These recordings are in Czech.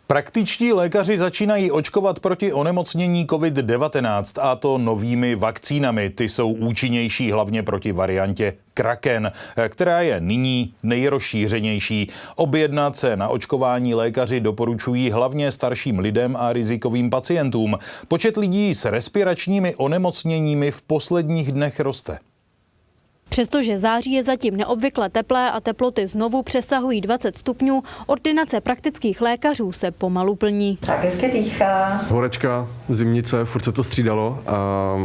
Praktičtí lékaři začínají očkovat proti onemocnění COVID-19 a to novými vakcínami. Ty jsou účinnější hlavně proti variantě Kraken, která je nyní nejrozšířenější. Objednat se na očkování lékaři doporučují hlavně starším lidem a rizikovým pacientům. Počet lidí s respiračními onemocněními v posledních dnech roste. Přestože září je zatím neobvykle teplé a teploty znovu přesahují 20 stupňů, ordinace praktických lékařů se pomalu plní. Tak hezky dýchá. Horečka, zimnice, furt se to střídalo a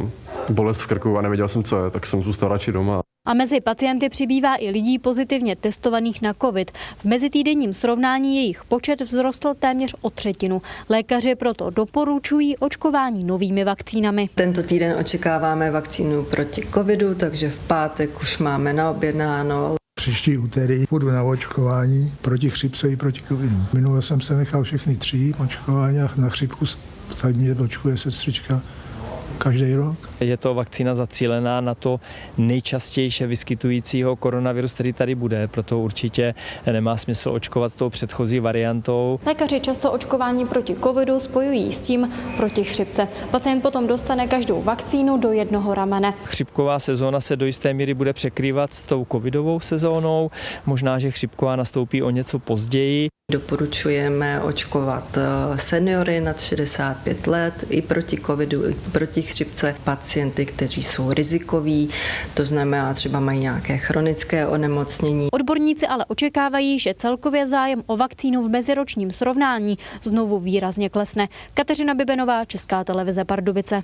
bolest v krku a nevěděl jsem, co je, tak jsem zůstal radši doma. A mezi pacienty přibývá i lidí pozitivně testovaných na COVID. V mezitýdenním srovnání jejich počet vzrostl téměř o třetinu. Lékaři proto doporučují očkování novými vakcínami. Tento týden očekáváme vakcínu proti covidu, takže v pátek už máme naobjednáno. Příští úterý půjdu na očkování proti chřipce i proti covidu. Minule jsem se nechal všechny 3 očkování a na chřipku tak mě očkuje sestřička každý rok. Je to vakcína zacílená na to nejčastěji vyskytujícího koronavirus, který tady bude, proto určitě nemá smysl očkovat tou předchozí variantou. Lékaři často očkování proti covidu spojují s tím proti chřipce. Pacient potom dostane každou vakcínu do jednoho ramene. Chřipková sezóna se do jisté míry bude překrývat s tou covidovou sezónou, možná, že chřipková nastoupí o něco později. Doporučujeme očkovat seniory nad 65 let i proti covidu, i proti chřipce, pacienty, kteří jsou rizikoví, to znamená třeba mají nějaké chronické onemocnění. Odborníci ale očekávají, že celkově zájem o vakcínu v meziročním srovnání znovu výrazně klesne. Kateřina Bibenová, Česká televize Pardubice.